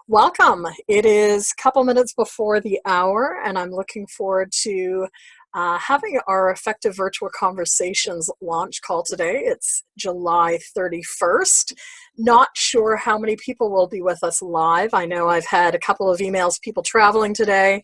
Welcome. It is a couple minutes before the hour, and I'm looking forward to having our Effective Virtual Conversations launch call today. It's July 31st. Not sure how many people will be with us live. I know I've had a couple of emails, people traveling today.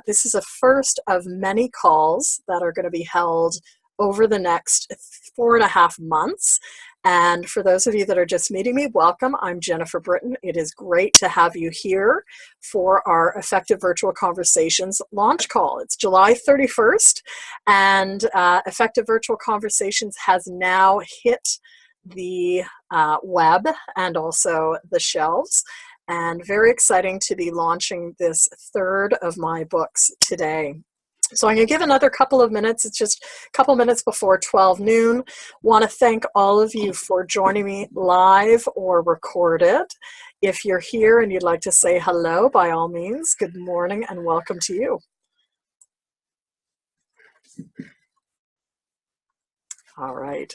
This is a first of many calls that are going to be held over the next 4.5 months. And for those of you that are just meeting me, welcome. I'm Jennifer Britton. It is great to have you here for our Effective Virtual Conversations launch call. It's July 31st, and Effective Virtual Conversations has now hit the web and also the shelves. And very exciting to be launching this third of my books today. So I'm going to give another couple of minutes. It's just a couple minutes before 12 noon. Want to thank all of you for joining me live or recorded. If you're here and you'd like to say hello, by all means, good morning and welcome to you. All right.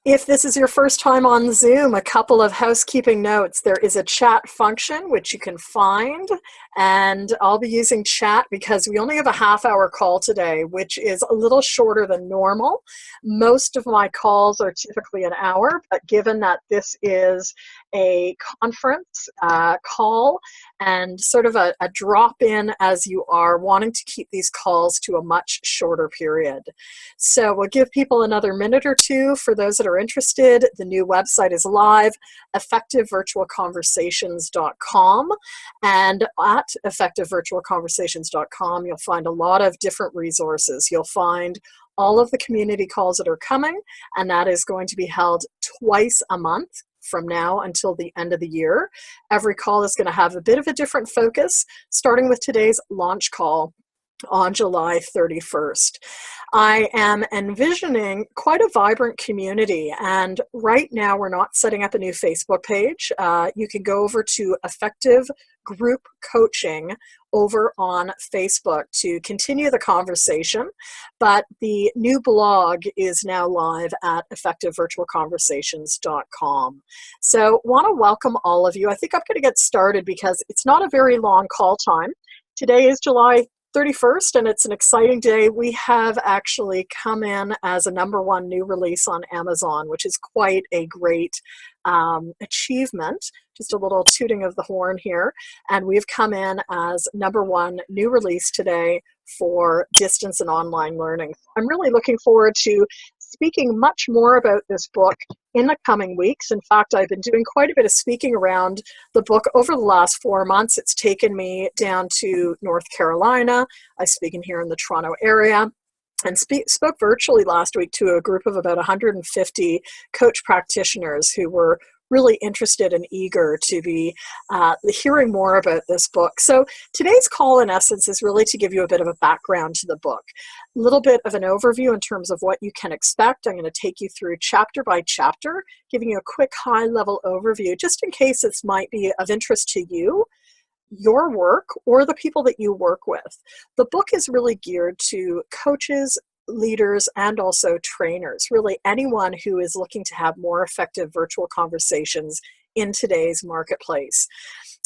If this is your first time on Zoom, a couple of housekeeping notes. There is a chat function which you can find, and I'll be using chat because we only have a half-hour call today, which is a little shorter than normal. Most of my calls are typically an hour, but given that this is a conference call and sort of a drop-in as you are wanting to keep these calls to a much shorter period. So we'll give people another minute or two. For those that are interested, the new website is live, effectivevirtualconversations.com, and at effectivevirtualconversations.com you'll find a lot of different resources. You'll find all of the community calls that are coming, and that is going to be held twice a month from now until the end of the year. Every call is going to have a bit of a different focus, starting with today's launch call on July 31st. I am envisioning quite a vibrant community, and right now we're not setting up a new Facebook page. You can go over to Effective Group Coaching over on Facebook to continue the conversation, but the new blog is now live at effectivevirtualconversations.com. So want to welcome all of you. I think I'm going to get started because it's not a very long call time. Today is July 31st, and it's an exciting day. We have actually come in as a #1 new release on Amazon, which is quite a great achievement. Just a little tooting of the horn here. And we've come in as #1 new release today for distance and online learning. I'm really looking forward to speaking much more about this book in the coming weeks. In fact, I've been doing quite a bit of speaking around the book over the last 4 months. It's taken me down to North Carolina. I speak in here in the Toronto area, and spoke virtually last week to a group of about 150 coach practitioners who were really interested and eager to be hearing more about this book. So today's call, in essence, is really to give you a bit of a background to the book, a little bit of an overview in terms of what you can expect. I'm going to take you through chapter by chapter, giving you a quick high-level overview, just in case this might be of interest to you, your work, or the people that you work with. The book is really geared to coaches, leaders, and also trainers, really anyone who is looking to have more effective virtual conversations in today's marketplace.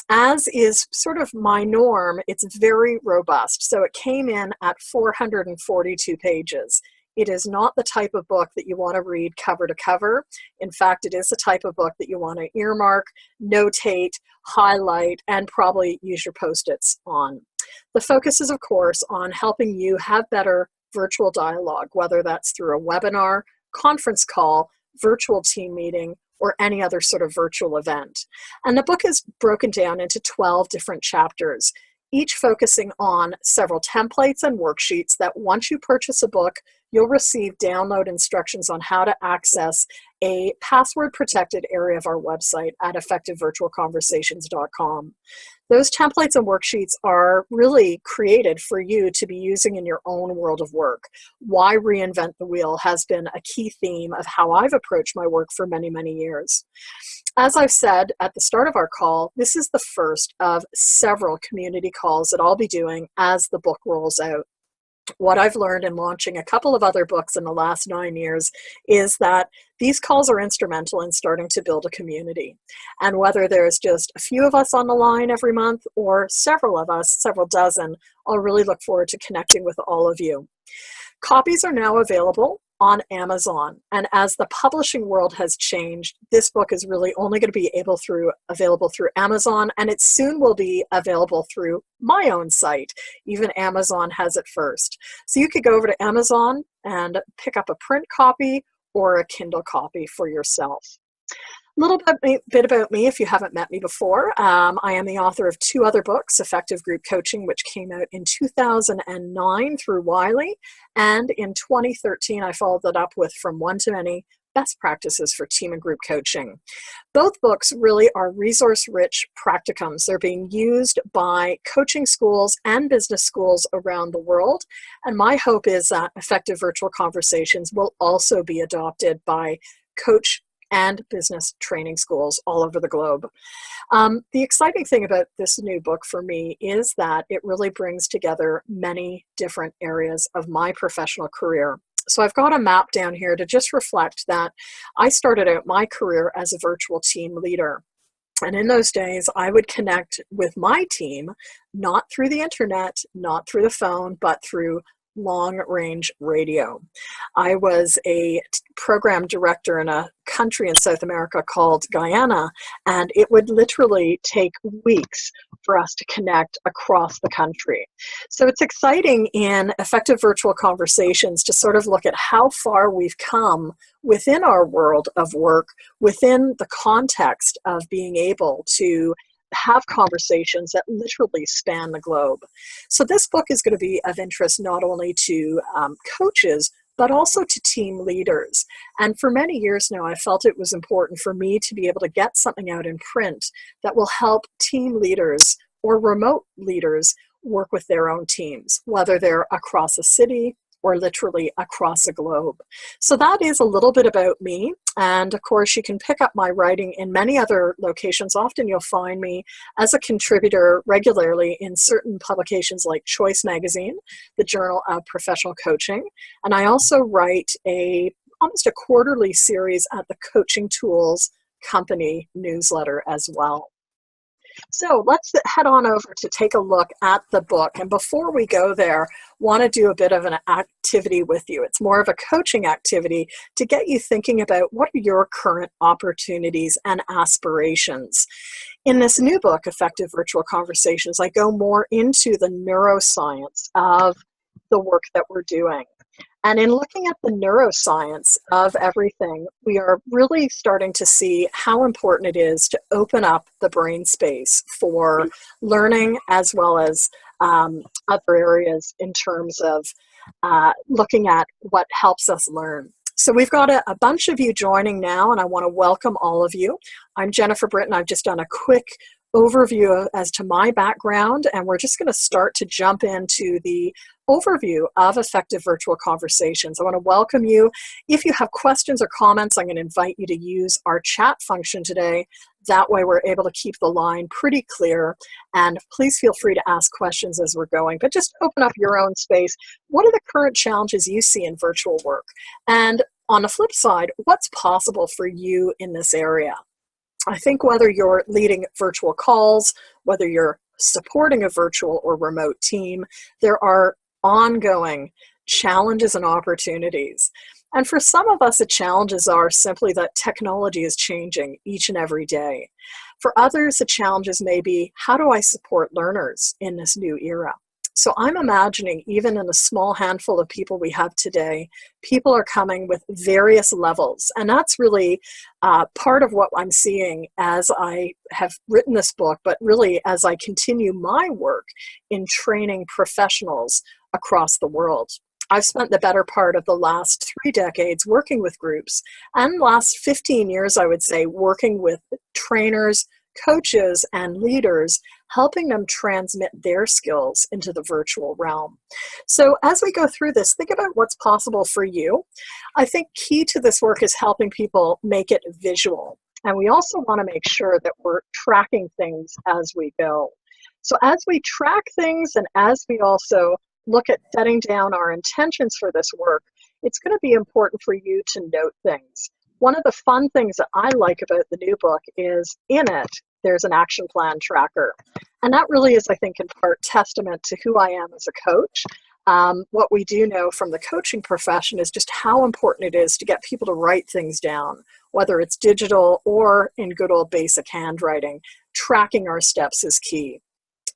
As is sort of my norm, it's very robust. So it came in at 442 pages. It is not the type of book that you want to read cover to cover. In fact, it is the type of book that you want to earmark, notate, highlight, and probably use your Post-its on. The focus is, of course, on helping you have better virtual dialogue, whether that's through a webinar, conference call, virtual team meeting, or any other sort of virtual event. And the book is broken down into 12 different chapters, each focusing on several templates and worksheets that once you purchase a book, you'll receive download instructions on how to access a password-protected area of our website at effectivevirtualconversations.com. Those templates and worksheets are really created for you to be using in your own world of work. Why reinvent the wheel has been a key theme of how I've approached my work for many, many years. As I've said at the start of our call, this is the first of several community calls that I'll be doing as the book rolls out. what I've learned in launching a couple of other books in the last 9 years is that these calls are instrumental in starting to build a community. And whether there's just a few of us on the line every month or several of us, several dozen, I'll really look forward to connecting with all of you. Copies are now available on Amazon. And as the publishing world has changed, this book is really only going to be available through Amazon, and it soon will be available through my own site. Even Amazon has it first. So you could go over to Amazon and pick up a print copy or a Kindle copy for yourself. A little bit about me if you haven't met me before. I am the author of 2 other books, Effective Group Coaching, which came out in 2009 through Wiley, and in 2013 I followed that up with From One to Many, Best Practices for Team and Group Coaching. Both books really are resource-rich practicums. They're being used by coaching schools and business schools around the world, and my hope is that Effective Virtual Conversations will also be adopted by coach and business training schools all over the globe. The exciting thing about this new book for me is that it really brings together many different areas of my professional career. So I've got a map down here to just reflect that I started out my career as a virtual team leader. And in those days, I would connect with my team, not through the internet, not through the phone, but through long-range radio. I was a program director in a country in South America called Guyana, and it would literally take weeks for us to connect across the country. So it's exciting in Effective Virtual Conversations to sort of look at how far we've come within our world of work, within the context of being able to have conversations that literally span the globe. So this book is going to be of interest not only to coaches, but also to team leaders. And for many years now, I felt it was important for me to be able to get something out in print that will help team leaders or remote leaders work with their own teams, whether they're across a city or literally across a globe. So that is a little bit about me. And of course, you can pick up my writing in many other locations. Often you'll find me as a contributor regularly in certain publications like Choice Magazine, the Journal of Professional Coaching. And I also write almost a quarterly series at the Coaching Tools Company newsletter as well. So let's head on over to take a look at the book. And before we go there, want to do a bit of an activity with you. It's more of a coaching activity to get you thinking about what are your current opportunities and aspirations. In this new book, Effective Virtual Conversations, I go more into the neuroscience of the work that we're doing. And in looking at the neuroscience of everything, we are really starting to see how important it is to open up the brain space for learning as well as other areas in terms of looking at what helps us learn. So we've got a bunch of you joining now, and I want to welcome all of you. I'm Jennifer Britton. I've just done a quick overview as to my background, and we're just going to start to jump into the overview of Effective Virtual Conversations. I want to welcome you. If you have questions or comments, I'm going to invite you to use our chat function today. That way we're able to keep the line pretty clear, and please feel free to ask questions as we're going, but just open up your own space. What are the current challenges you see in virtual work? And on the flip side, what's possible for you in this area? I think whether you're leading virtual calls, whether you're supporting a virtual or remote team, there are ongoing challenges and opportunities. And for some of us, the challenges are simply that technology is changing each and every day. For others, the challenges may be, how do I support learners in this new era? So I'm imagining even in the small handful of people we have today, people are coming with various levels. And that's really part of what I'm seeing as I have written this book, but really as I continue my work in training professionals across the world. I've spent the better part of the last 3 decades working with groups, and last 15 years, I would say, working with trainers, coaches, and leaders, helping them transmit their skills into the virtual realm. So as we go through this, think about what's possible for you. I think key to this work is helping people make it visual. And we also want to make sure that we're tracking things as we go. So as we track things and as we also look at setting down our intentions for this work, it's going to be important for you to note things. One of the fun things that I like about the new book is in it, there's an action plan tracker. And that really is, I think, in part testament to who I am as a coach. What we do know from the coaching profession is just how important it is to get people to write things down, whether it's digital or in good old basic handwriting. Tracking our steps is key.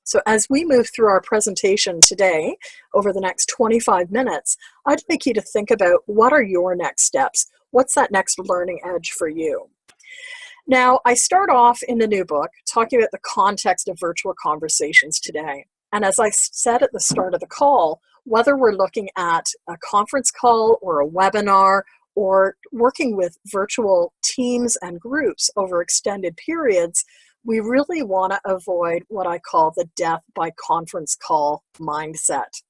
So as we move through our presentation today, over the next 25 minutes, I'd like you to think about what are your next steps? What's that next learning edge for you? Now, I start off in the new book talking about the context of virtual conversations today. And as I said at the start of the call, whether we're looking at a conference call or a webinar or working with virtual teams and groups over extended periods, we really want to avoid what I call the death by conference call mindset.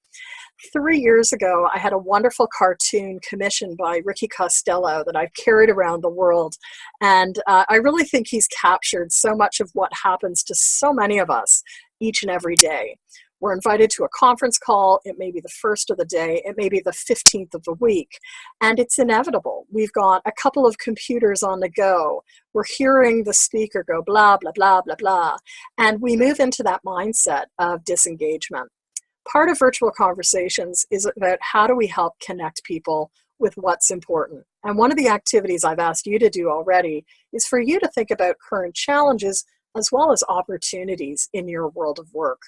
3 years ago, I had a wonderful cartoon commissioned by Ricky Costello that I've carried around the world. And I really think he's captured so much of what happens to so many of us each and every day. We're invited to a conference call. It may be the first of the day. It may be the 15th of the week. And it's inevitable. We've got a couple of computers on the go. We're hearing the speaker go blah, blah, blah, blah, blah. And we move into that mindset of disengagement. Part of virtual conversations is about how do we help connect people with what's important. And one of the activities I've asked you to do already is for you to think about current challenges as well as opportunities in your world of work.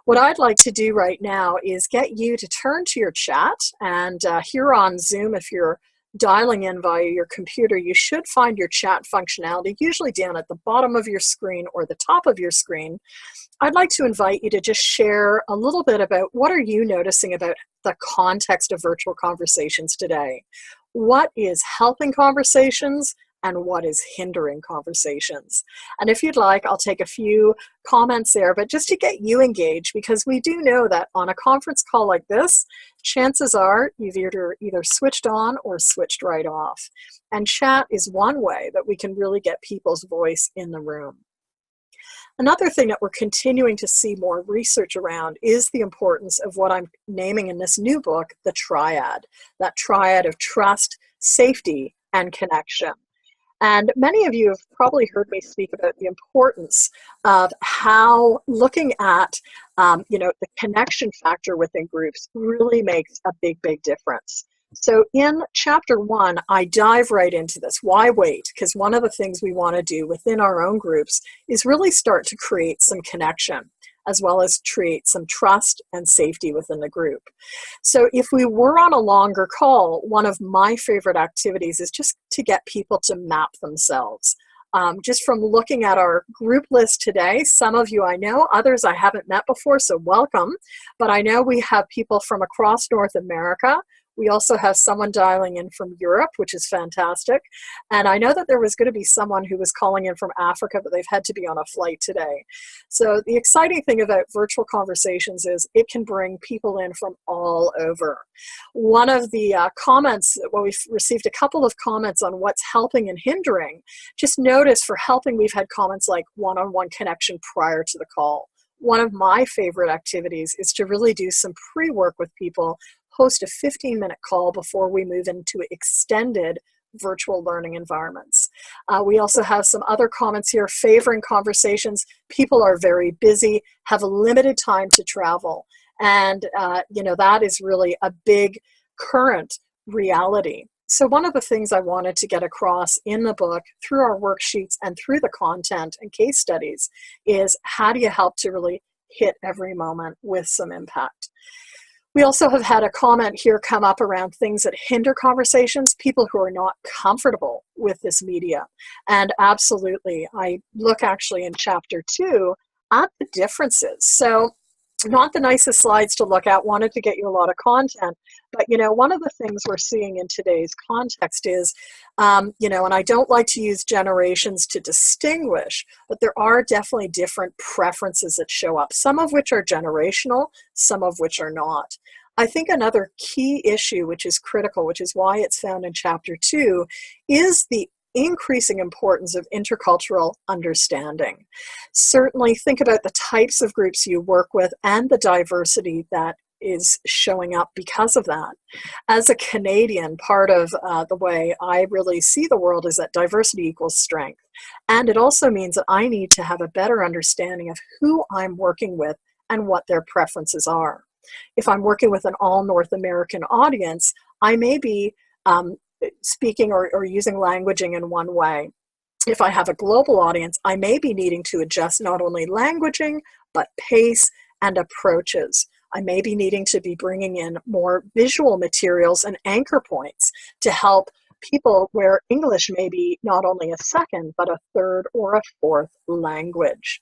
What I'd like to do right now is get you to turn to your chat, and here on Zoom, if you're dialing in via your computer, you should find your chat functionality usually down at the bottom of your screen or the top of your screen. I'd like to invite you to just share a little bit about what are you noticing about the context of virtual conversations today. What is helping conversations and what is hindering conversations? And if you'd like, I'll take a few comments there, but just to get you engaged, because we do know that on a conference call like this, chances are you've either switched on or switched right off. And chat is one way that we can really get people's voice in the room. Another thing that we're continuing to see more research around is the importance of what I'm naming in this new book, the Triad, that triad of trust, safety, and connection. And many of you have probably heard me speak about the importance of how looking at the connection factor within groups really makes a big, big difference. So in chapter 1, I dive right into this. Why wait? Because one of the things we want to do within our own groups is really start to create some connection, as well as create some trust and safety within the group. So if we were on a longer call, one of my favorite activities is just to get people to map themselves. Just from looking at our group list today, some of you I know, others I haven't met before, so welcome. But I know we have people from across North America. We also have someone dialing in from Europe, which is fantastic. And I know that there was going to be someone who was calling in from Africa, but they've had to be on a flight today. So the exciting thing about virtual conversations is it can bring people in from all over. One of the comments, well, we've received a couple of comments on what's helping and hindering. Just notice for helping, we've had comments like one-on-one connection prior to the call. One of my favorite activities is to really do some pre-work with people, host a 15-minute call before we move into extended virtual learning environments. We also have some other comments here favoring conversations. People are very busy, have a limited time to travel, and that is really a big current reality. So one of the things I wanted to get across in the book through our worksheets and through the content and case studies is how do you help to really hit every moment with some impact. We also have had a comment here come up around things that hinder conversations, people who are not comfortable with this media. And absolutely, I look actually in chapter 2 at the differences. So not the nicest slides to look at, wanted to get you a lot of content, but one of the things we're seeing in today's context is, and I don't like to use generations to distinguish, but there are definitely different preferences that show up, some of which are generational, some of which are not. I think another key issue, which is critical, which is why it's found in chapter 2, is the increasing importance of intercultural understanding. Certainly think about the types of groups you work with and the diversity that is showing up because of that. As a Canadian, part of the way I really see the world is that diversity equals strength. And it also means that I need to have a better understanding of who I'm working with and what their preferences are. If I'm working with an all North American audience, I may be speaking or using languaging in one way. If I have a global audience, I may be needing to adjust not only languaging, but pace and approaches. I may be needing to be bringing in more visual materials and anchor points to help people where English may be not only a second, but a third or a fourth language.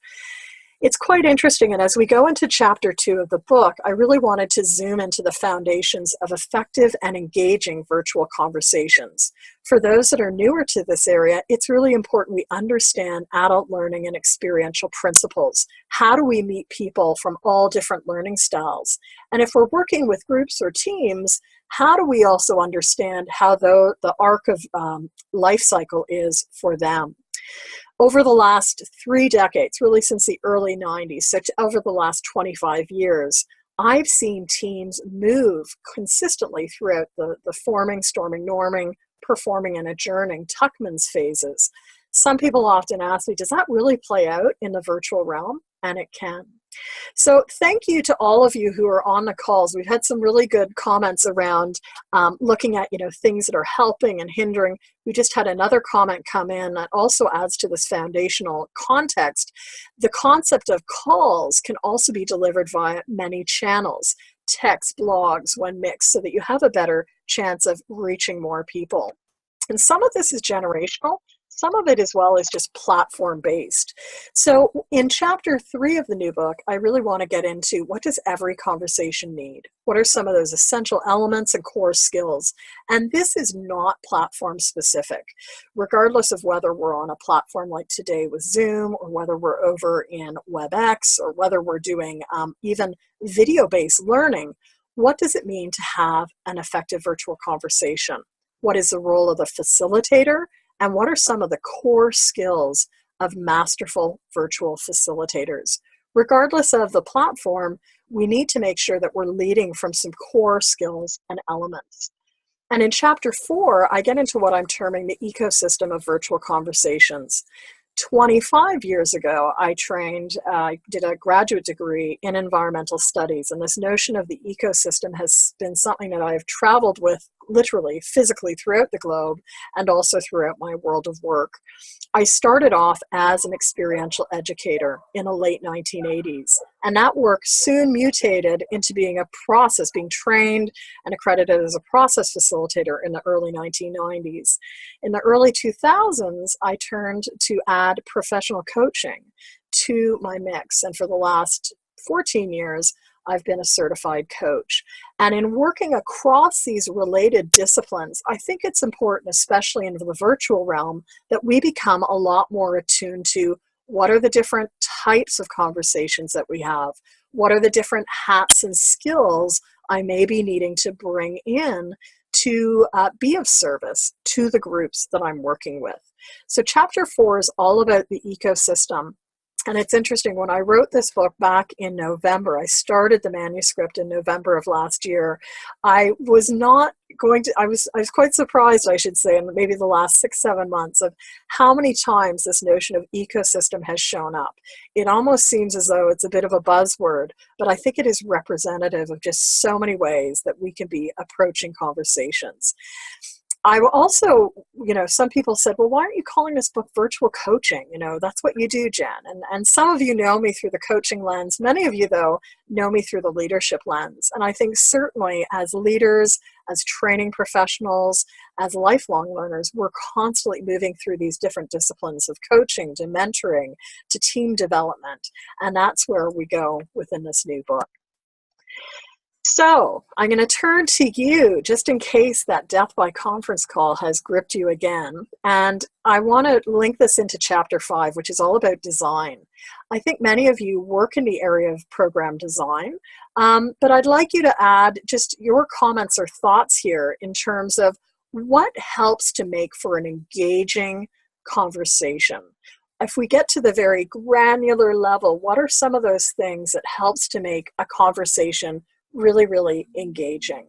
It's quite interesting, and as we go into chapter 2 of the book, I really wanted to zoom into the foundations of effective and engaging virtual conversations. For those that are newer to this area, it's really important we understand adult learning and experiential principles. How do we meet people from all different learning styles? And if we're working with groups or teams, how do we also understand how the arc of life cycle is for them? Over the last 3 decades, really since the early 90s, so over the last 25 years, I've seen teams move consistently throughout the forming, storming, norming, performing, and adjourning Tuckman's phases. Some people often ask me, does that really play out in the virtual realm? And it can. So thank you to all of you who are on the calls. We've had some really good comments around looking at things that are helping and hindering. We just had another comment come in that also adds to this foundational context. The concept of calls can also be delivered via many channels, text, blogs, when mixed, so that you have a better chance of reaching more people. And some of this is generational. Some of it as well is just platform-based. So in chapter 3 of the new book, I really want to get into what does every conversation need? What are some of those essential elements and core skills? And this is not platform specific. Regardless of whether we're on a platform like today with Zoom, or whether we're over in WebEx, or whether we're doing even video-based learning, what does it mean to have an effective virtual conversation? What is the role of the facilitator? And what are some of the core skills of masterful virtual facilitators? Regardless of the platform, we need to make sure that we're leading from some core skills and elements. And in chapter 4, I get into what I'm terming the ecosystem of virtual conversations. 25 years ago, I did a graduate degree in environmental studies, and this notion of the ecosystem has been something that I've traveled with literally, physically throughout the globe and also throughout my world of work. I started off as an experiential educator in the late 1980s, and that work soon mutated into being being trained and accredited as a process facilitator in the early 1990s. In the early 2000s, I turned to add professional coaching to my mix, and for the last 14 years, I've been a certified coach. And in working across these related disciplines, I think it's important, especially in the virtual realm, that we become a lot more attuned to what are the different types of conversations that we have? What are the different hats and skills I may be needing to bring in to be of service to the groups that I'm working with? So chapter 4 is all about the ecosystem. And it's interesting, when I wrote this book back in November, I started the manuscript in November of last year. I was quite surprised, I should say, in maybe the last 6-7 months of how many times this notion of ecosystem has shown up. It almost seems as though it's a bit of a buzzword, but I think it is representative of just so many ways that we can be approaching conversations. I also, some people said, well, why aren't you calling this book virtual coaching? That's what you do, Jen. And some of you know me through the coaching lens. Many of you, though, know me through the leadership lens. And I think certainly as leaders, as training professionals, as lifelong learners, we're constantly moving through these different disciplines of coaching to mentoring to team development. And that's where we go within this new book. So I'm going to turn to you just in case that death by conference call has gripped you again. And I want to link this into chapter 5, which is all about design. I think many of you work in the area of program design, but I'd like you to add just your comments or thoughts here in terms of what helps to make for an engaging conversation. If we get to the very granular level, what are some of those things that helps to make a conversation really, really engaging.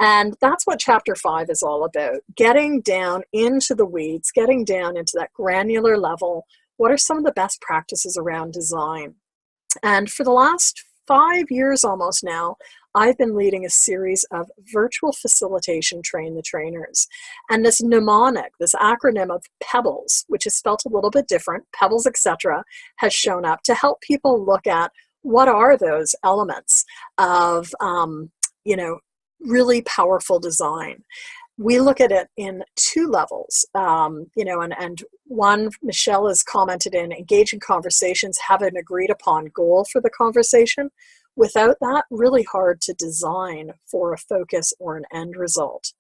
And that's what chapter 5 is all about, getting down into the weeds, getting down into that granular level. What are some of the best practices around design? And for the last 5 years almost now, I've been leading a series of virtual facilitation train the trainers. And this mnemonic, this acronym of PEBBLES, which is spelt a little bit different, PEBBLES, etc., has shown up to help people look at what are those elements of, really powerful design. We look at it in 2 levels, and one, Michelle has commented in engaging conversations, have an agreed upon goal for the conversation. Without that, really hard to design for a focus or an end result.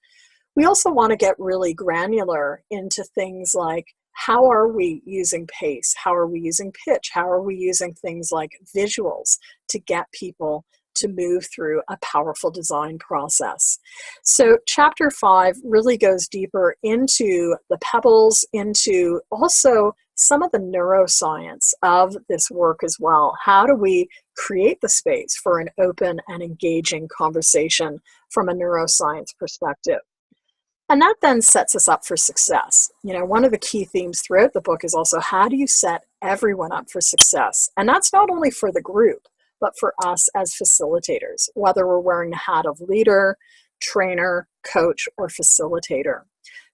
We also want to get really granular into things like, how are we using pace? How are we using pitch? How are we using things like visuals to get people to move through a powerful design process? So chapter 5 really goes deeper into the pebbles, into also some of the neuroscience of this work as well. How do we create the space for an open and engaging conversation from a neuroscience perspective? And that then sets us up for success. One of the key themes throughout the book is also, how do you set everyone up for success? And that's not only for the group, but for us as facilitators, whether we're wearing the hat of leader, trainer, coach, or facilitator.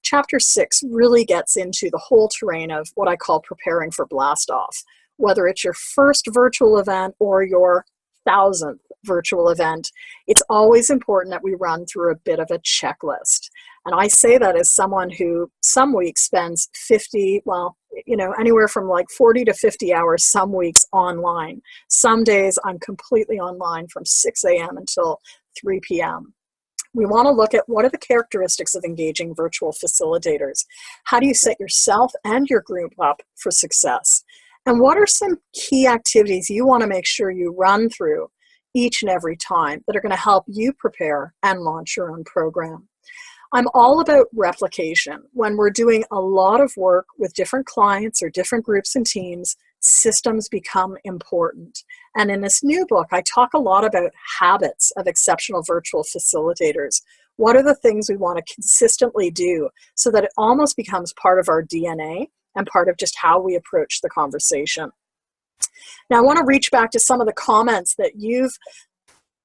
Chapter 6 really gets into the whole terrain of what I call preparing for blast off, whether it's your first virtual event or your 1,000th virtual event. It's always important that we run through a bit of a checklist. And I say that as someone who some weeks spends anywhere from like 40 to 50 hours some weeks online. Some days I'm completely online from 6 a.m. until 3 p.m. We want to look at what are the characteristics of engaging virtual facilitators. How do you set yourself and your group up for success? And what are some key activities you want to make sure you run through each and every time that are going to help you prepare and launch your own program? I'm all about replication. When we're doing a lot of work with different clients or different groups and teams, systems become important. And in this new book, I talk a lot about habits of exceptional virtual facilitators. What are the things we want to consistently do so that it almost becomes part of our DNA and part of just how we approach the conversation? Now, I want to reach back to some of the comments that you've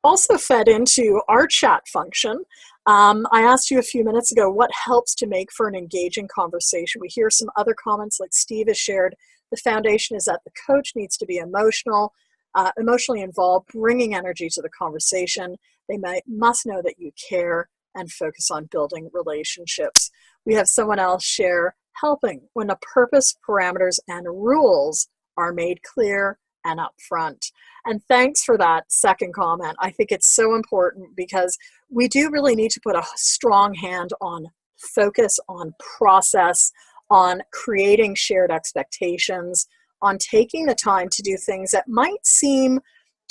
also fed into our chat function. I asked you a few minutes ago, what helps to make for an engaging conversation? We hear some other comments like Steve has shared. The foundation is that the coach needs to be emotionally involved, bringing energy to the conversation. They must know that you care and focus on building relationships. We have someone else share, helping when the purpose, parameters, and rules are made clear and upfront. And thanks for that second comment. I think it's so important because we do really need to put a strong hand on focus, on process, on creating shared expectations, on taking the time to do things that might seem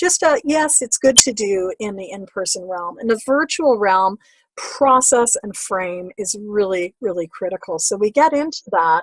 just yes, it's good to do in the in-person realm. In the virtual realm, process and frame is really, really critical. So we get into that.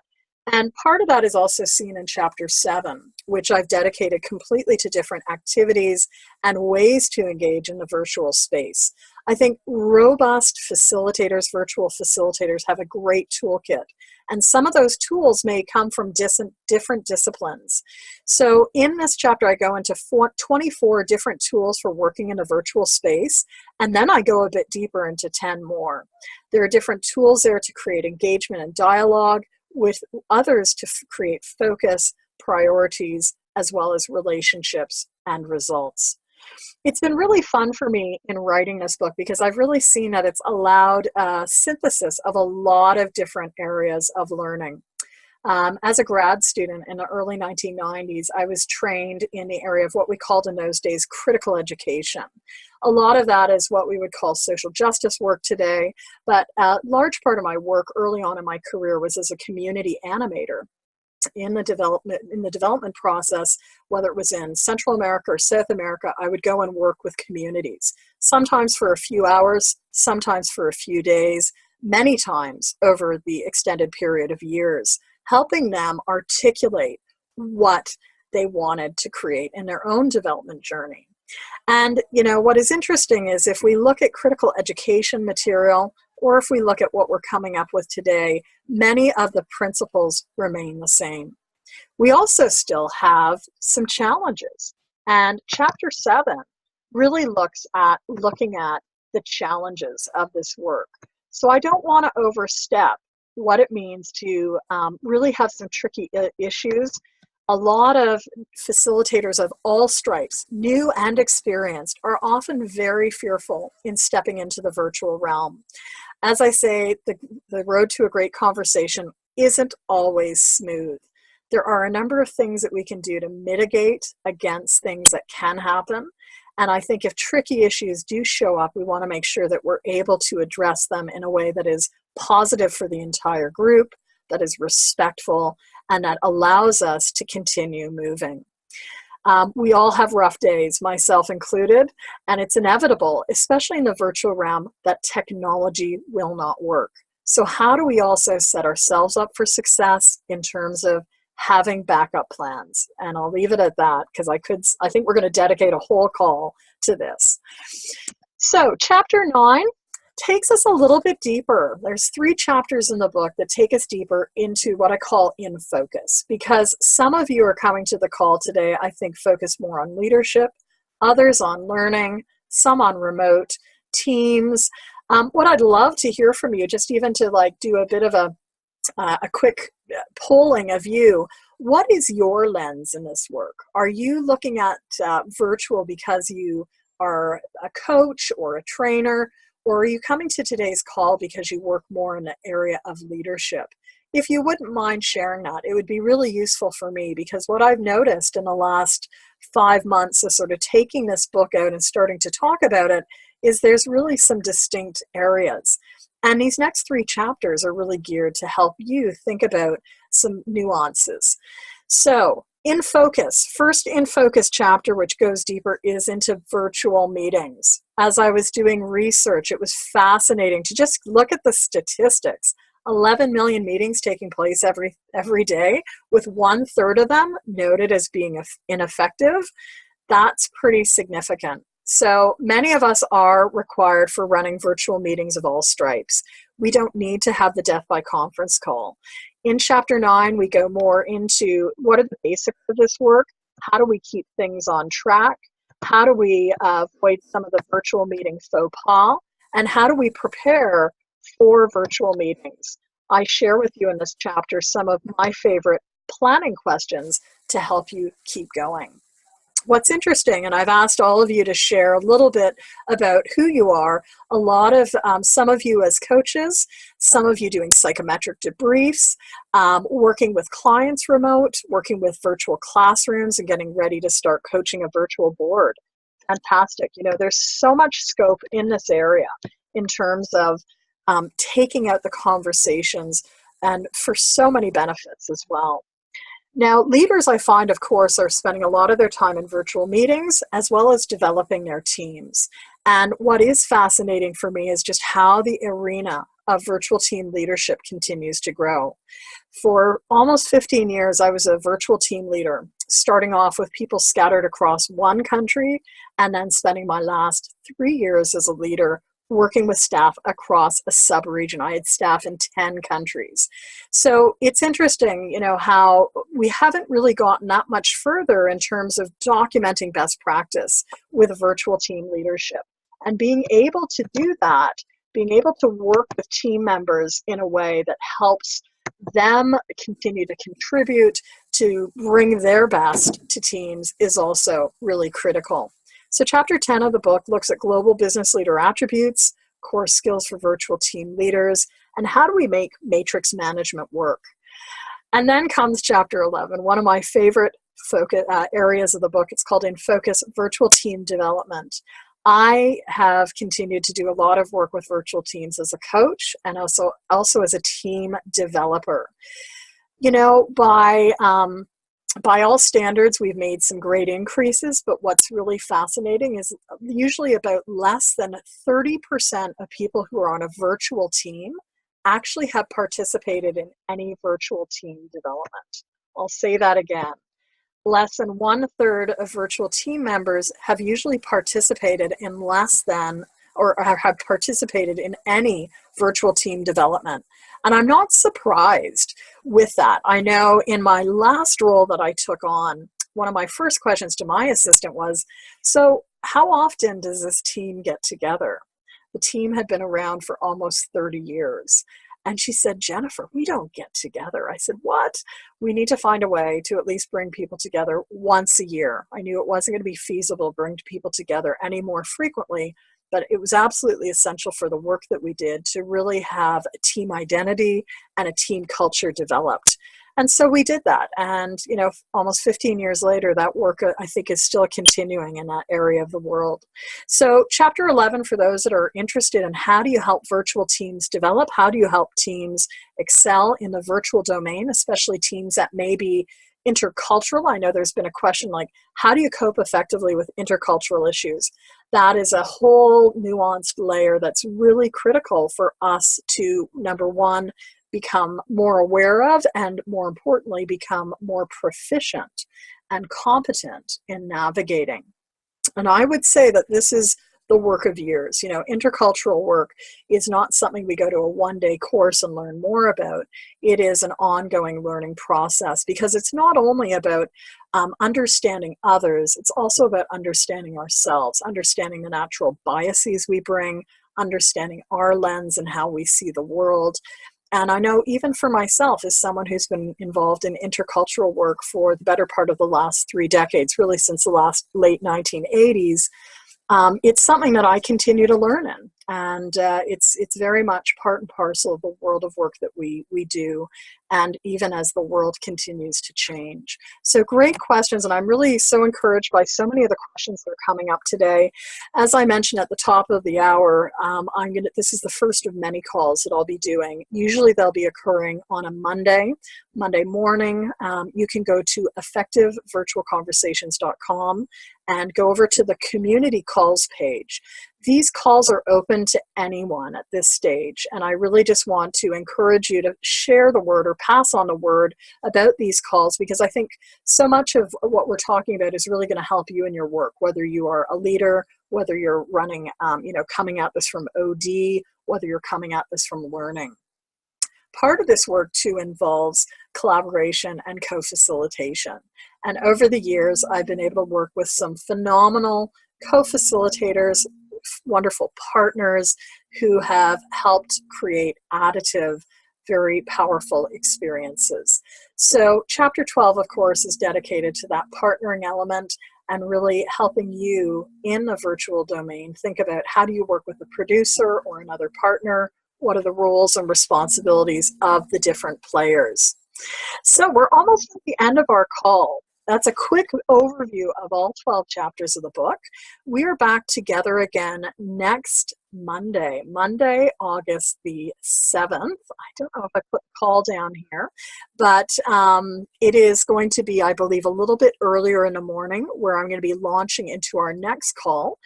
And part of that is also seen in chapter 7, which I've dedicated completely to different activities and ways to engage in the virtual space. I think robust facilitators, virtual facilitators, have a great toolkit. And some of those tools may come from different disciplines. So in this chapter, I go into 24 different tools for working in a virtual space, and then I go a bit deeper into 10 more. There are different tools there to create engagement and dialogue with others, to create focus, priorities, as well as relationships and results. It's been really fun for me in writing this book because I've really seen that it's allowed a synthesis of a lot of different areas of learning. As a grad student in the early 1990s, I was trained in the area of what we called in those days critical education. A lot of that is what we would call social justice work today, but a large part of my work early on in my career was as a community animator in the development process. Whether it was in Central America or South America, I would go and work with communities, sometimes for a few hours, sometimes for a few days, many times over the extended period of years, helping them articulate what they wanted to create in their own development journey. And, what is interesting is if we look at critical education material, or if we look at what we're coming up with today, many of the principles remain the same. We also still have some challenges. And chapter 7 really looking at the challenges of this work. So I don't want to overstep what it means to really have some tricky issues. A lot of facilitators of all stripes, new and experienced, are often very fearful in stepping into the virtual realm. As I say, the road to a great conversation isn't always smooth. There are a number of things that we can do to mitigate against things that can happen. And I think if tricky issues do show up, we want to make sure that we're able to address them in a way that is positive for the entire group, that is respectful, and that allows us to continue moving. We all have rough days, myself included, and it's inevitable, especially in the virtual realm, that technology will not work. So how do we also set ourselves up for success in terms of having backup plans? And I'll leave it at that because I think we're going to dedicate a whole call to this. So chapter 9 takes us a little bit deeper. There's 3 chapters in the book that take us deeper into what I call in focus, because some of you are coming to the call today, I think, focus more on leadership, others on learning, some on remote, teams. What I'd love to hear from you, just even to do a bit of a quick polling of you. What is your lens in this work? Are you looking at virtual because you are a coach or a trainer, or are you coming to today's call because you work more in the area of leadership? If you wouldn't mind sharing that, it would be really useful for me, because what I've noticed in the last 5 months of sort of taking this book out and starting to talk about it is there's really some distinct areas. And these next 3 chapters are really geared to help you think about some nuances. So, in focus, first in focus chapter, which goes deeper, is into virtual meetings. As I was doing research, it was fascinating to just look at the statistics. 11 million meetings taking place every day, with 1/3 of them noted as being ineffective. That's pretty significant. So many of us are required for running virtual meetings of all stripes. We don't need to have the death by conference call. In chapter 9, we go more into what are the basics of this work, how do we keep things on track, how do we avoid some of the virtual meeting faux pas, and how do we prepare for virtual meetings. I share with you in this chapter some of my favorite planning questions to help you keep going. What's interesting, and I've asked all of you to share a little bit about who you are, a lot of, some of you as coaches, some of you doing psychometric debriefs, working with clients remote, working with virtual classrooms, and getting ready to start coaching a virtual board. Fantastic. There's so much scope in this area in terms of taking out the conversations, and for so many benefits as well. Now, leaders, I find, of course, are spending a lot of their time in virtual meetings as well as developing their teams. And what is fascinating for me is just how the arena of virtual team leadership continues to grow. For almost 15 years, I was a virtual team leader, starting off with people scattered across one country, and then spending my last 3 years as a leader working with staff across a sub-region. I had staff in 10 countries. So it's interesting, how we haven't really gotten that much further in terms of documenting best practice with virtual team leadership. And being able to do that, being able to work with team members in a way that helps them continue to contribute, to bring their best to teams, is also really critical. So chapter 10 of the book looks at global business leader attributes, core skills for virtual team leaders, and how do we make matrix management work. And then comes chapter 11, one of my favorite focus areas of the book. It's called In Focus, Virtual Team Development. I have continued to do a lot of work with virtual teams as a coach, and also as a team developer. By all standards, we've made some great increases, but what's really fascinating is usually about less than 30% of people who are on a virtual team actually have participated in any virtual team development. I'll say that again. Less than 1/3 of virtual team members have usually participated in less than, or have participated in any virtual team development. And I'm not surprised with that. I know in my last role that I took on, one of my first questions to my assistant was, so how often does this team get together? The team had been around for almost 30 years. And she said, Jennifer, we don't get together. I said, what? We need to find a way to at least bring people together once a year. I knew it wasn't going to be feasible to bring people together any more frequently, but it was absolutely essential for the work that we did to really have a team identity and a team culture developed. And so we did that. And, you know, almost 15 years later, that work, I think, is still continuing in that area of the world. So chapter 11, for those that are interested in how do you help virtual teams develop, how do you help teams excel in the virtual domain, especially teams that may be intercultural. I know there's been a question like, how do you cope effectively with intercultural issues? That is a whole nuanced layer that's really critical for us to, number one, become more aware of, and more importantly, become more proficient and competent in navigating. And I would say that this is the work of years. You know, intercultural work is not something we go to a one-day course and learn more about. It is an ongoing learning process, because it's not only about understanding others, it's also about understanding ourselves, understanding the natural biases we bring, understanding our lens and how we see the world. And I know even for myself, as someone who's been involved in intercultural work for the better part of the last 3 decades, really since the late 1980s, it's something that I continue to learn in. And it's very much part and parcel of the world of work that we do, and even as the world continues to change. So great questions, and I'm really so encouraged by so many of the questions that are coming up today. As I mentioned at the top of the hour, this is the first of many calls that I'll be doing. Usually they'll be occurring on a Monday morning. You can go to effectivevirtualconversations.com and go over to the community calls page. These calls are open to anyone at this stage, and I really just want to encourage you to share the word or pass on the word about these calls, because I think so much of what we're talking about is really going to help you in your work, whether you are a leader, whether you're running, coming at this from OD, whether you're coming at this from learning. Part of this work, too, involves collaboration and co-facilitation. And over the years, I've been able to work with some phenomenal co-facilitators, wonderful partners who have helped create additive, very powerful experiences. So chapter 12, of course, is dedicated to that partnering element and really helping you in the virtual domain think about, how do you work with a producer or another partner? What are the roles and responsibilities of the different players? So we're almost at the end of our call. That's a quick overview of all 12 chapters of the book. We are back together again next Monday, August the 7th. I don't know if I put the call down here, but it is going to be, I believe, a little bit earlier in the morning, where I'm going to be launching into our next call.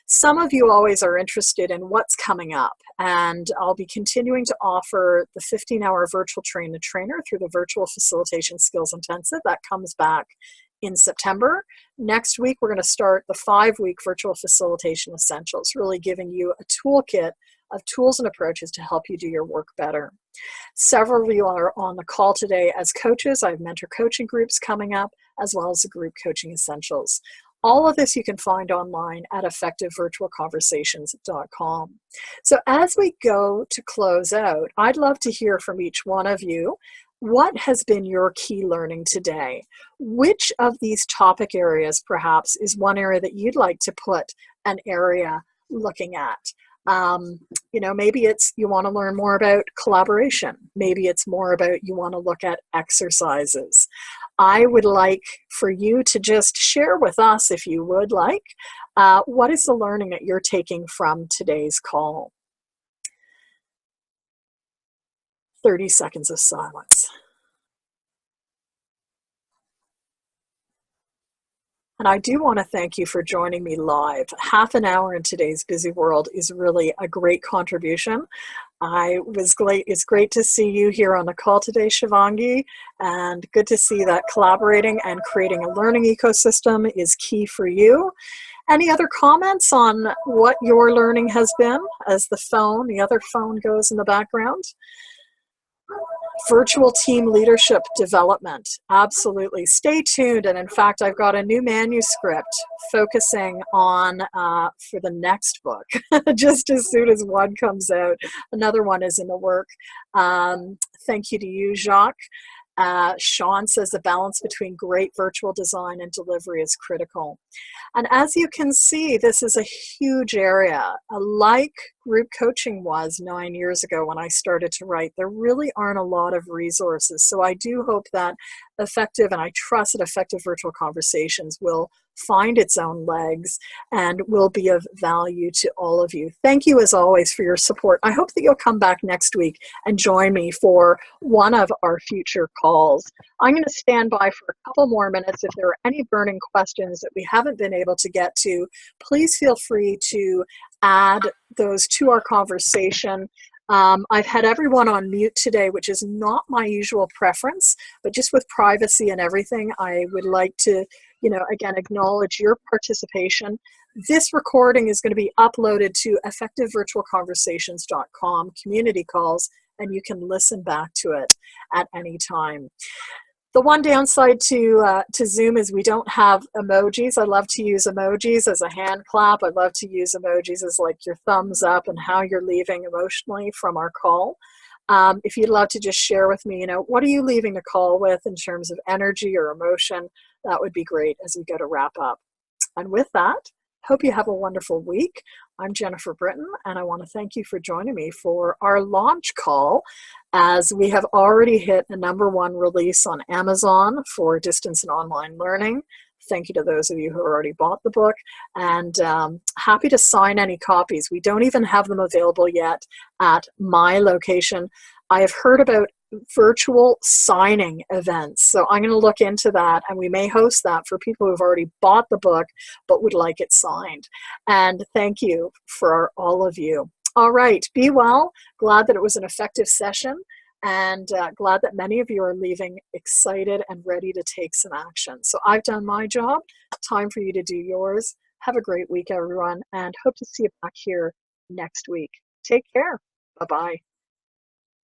Some of you always are interested in what's coming up, and I'll be continuing to offer the 15-hour virtual train the trainer through the Virtual Facilitation Skills Intensive. That comes back in September. Next week, we're going to start the 5-week Virtual Facilitation Essentials, really giving you a toolkit of tools and approaches to help you do your work better. Several of you are on the call today as coaches. I have mentor coaching groups coming up, as well as the group coaching essentials. All of this you can find online at effectivevirtualconversations.com. So as we go to close out, I'd love to hear from each one of you. What has been your key learning today? Which of these topic areas perhaps is one area that you'd like to put an area looking at? Maybe it's you want to learn more about collaboration. Maybe it's more about you want to look at exercises. I would like for you to just share with us, if you would like, what is the learning that you're taking from today's call? 30 seconds of silence. And I do want to thank you for joining me live. Half an hour in today's busy world is really a great contribution. It's great to see you here on the call today, Shivangi, and good to see that collaborating and creating a learning ecosystem is key for you. Any other comments on what your learning has been as the other phone goes in the background? Virtual team leadership development. Absolutely. Stay tuned. And in fact, I've got a new manuscript focusing on for the next book. Just as soon as one comes out, another one is in the work. Thank you to you, Jacques. Sean says the balance between great virtual design and delivery is critical. And as you can see, this is a huge area. Like group coaching was 9 years ago when I started to write, there really aren't a lot of resources. So I do hope that effective, and I trust that effective virtual conversations will find its own legs and will be of value to all of you. Thank you as always for your support. I hope that you'll come back next week and join me for one of our future calls. I'm going to stand by for a couple more minutes. If there are any burning questions that we haven't been able to get to, please feel free to add those to our conversation. I've had everyone on mute today, which is not my usual preference, but just with privacy and everything, I would like to, again, acknowledge your participation. This recording is going to be uploaded to effectivevirtualconversations.com community calls, and you can listen back to it at any time. The one downside to Zoom is we don't have emojis. I love to use emojis as a hand clap. I love to use emojis as like your thumbs up and how you're leaving emotionally from our call. If you'd love to just share with me, what are you leaving the call with in terms of energy or emotion? That would be great as we go to wrap up. And with that, hope you have a wonderful week. I'm Jennifer Britton, and I want to thank you for joining me for our launch call, as we have already hit the #1 release on Amazon for distance and online learning. Thank you to those of you who already bought the book, and happy to sign any copies. We don't even have them available yet at my location. I have heard about virtual signing events, so I'm going to look into that, and we may host that for people who've already bought the book but would like it signed. And thank you for all of you. All right, be well. Glad that it was an effective session, and glad that many of you are leaving excited and ready to take some action. So I've done my job. Time for you to do yours. Have a great week, everyone, and hope to see you back here next week. Take care. Bye-bye.